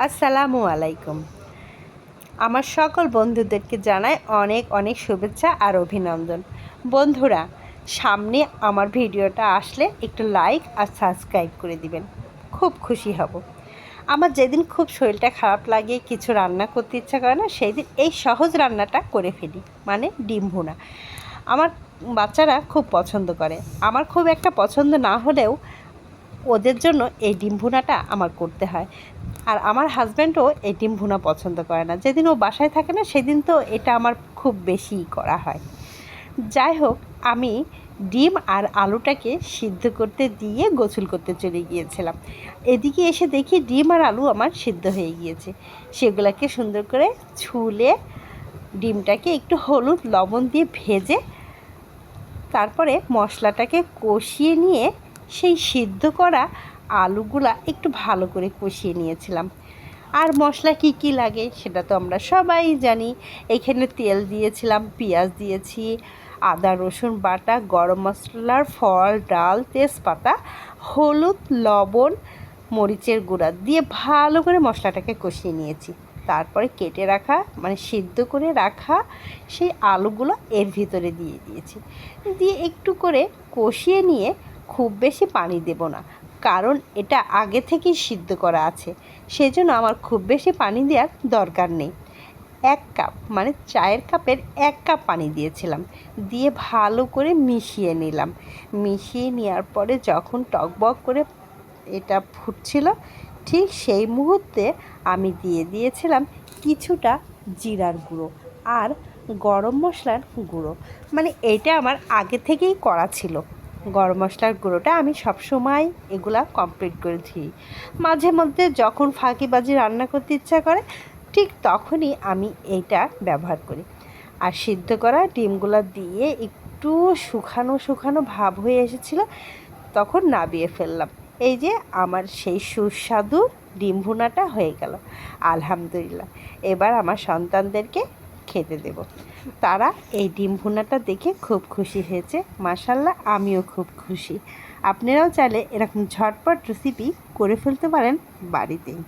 আসসালামু আলাইকুম। আমার সকল বন্ধুদেরকে জানাই অনেক অনেক শুভেচ্ছা আর অভিনন্দন। বন্ধুরা, সামনে আমার ভিডিওটা আসলে একটু লাইক আর সাবস্ক্রাইব করে দিবেন, খুব খুশি হব। আমার যেদিন খুব শরীরটা খারাপ লাগে, কিছু রান্না করতে ইচ্ছা করে না, সেই দিন এই সহজ রান্নাটা করে ফেলি, মানে ডিম ভুনা। আমার বাচ্চারা খুব পছন্দ করে। আমার খুব একটা পছন্দ না হলেও ওদের জন্য এই ডিম ভুনাটা আমার করতে হয়। আর আমার হাজব্যান্ডও এই ডিম ভুনা পছন্দ করে না। যেদিন ও বাসায় থাকে না, সেদিন তো এটা আমার খুব বেশিই করা হয়। যাই হোক, আমি ডিম আর আলুটাকে সিদ্ধ করতে দিয়ে গোসল করতে চলে গিয়েছিলাম। এদিকে এসে দেখি ডিম আর আলু আমার সিদ্ধ হয়ে গিয়েছে। সেগুলোকে সুন্দর করে ছুলে ডিমটাকে একটু হলুদ লবণ দিয়ে ভেজে তারপরে মশলাটাকে কষিয়ে নিয়ে সেই সিদ্ধ করা আলুগুলা একটু ভালো করে কষিয়ে নিয়েছিলাম। আর মশলা কি কি লাগে সেটা তো আমরা সবাই জানি। এখানে তেল দিয়েছিলাম, পেঁয়াজ দিয়েছি, আদা রসুন বাটা, গরম মশলার ফল, ডাল, তেজপাতা, হলুদ, লবণ, মরিচের গুঁড়া দিয়ে ভালো করে মশলাটাকে কষিয়ে নিয়েছি। তারপরে কেটে রাখা, মানে সিদ্ধ করে রাখা সেই আলুগুলো এর ভিতরে দিয়ে দিয়েছি। দিয়ে একটু করে কষিয়ে নিয়ে, খুব বেশি পানি দেব না, কারণ এটা আগে থেকেই সিদ্ধ করা আছে, সেজন্য আমার খুব বেশি পানি দেওয়ার দরকার নেই। 1 কাপ, মানে চায়ের কাপের 1 কাপ পানি দিয়েছিলাম। দিয়ে ভালো করে মিশিয়ে নিলাম। মিশিয়ে নেওয়ার পরে যখন টকবক করে এটা ফুটছিল, ঠিক সেই মুহূর্তে আমি দিয়ে দিয়েছিলাম কিছুটা জিরার গুঁড়ো আর গরম মশলার গুঁড়ো। মানে এটা আমার আগে থেকেই করা ছিল। গরম মশলার গুঁড়োটা আমি সবসময় এগুলা কমপ্লিট করেছি। মাঝে মধ্যে যখন ফাঁকিবাজি রান্না করতে ইচ্ছা করে, ঠিক তখনই আমি এইটা ব্যবহার করি। আর সিদ্ধ করা ডিমগুলো দিয়ে একটু শুকানো শুকানো ভাব হয়ে এসেছিলো, তখন নাবিয়ে ফেললাম। এই যে আমার সেই সুস্বাদু ডিম ভুনাটা হয়ে গেল, আলহামদুলিল্লাহ। এবার আমার সন্তানদেরকে খেতে দেব। তারা এই ডিম ভুনাটা দেখে খুব খুশি হয়েছে, মাশাআল্লাহ, আমিও খুব খুশি। আপনারাও চাইলে এরকম ঝটপট রেসিপি করে ফেলতে পারেন বাড়িতেই।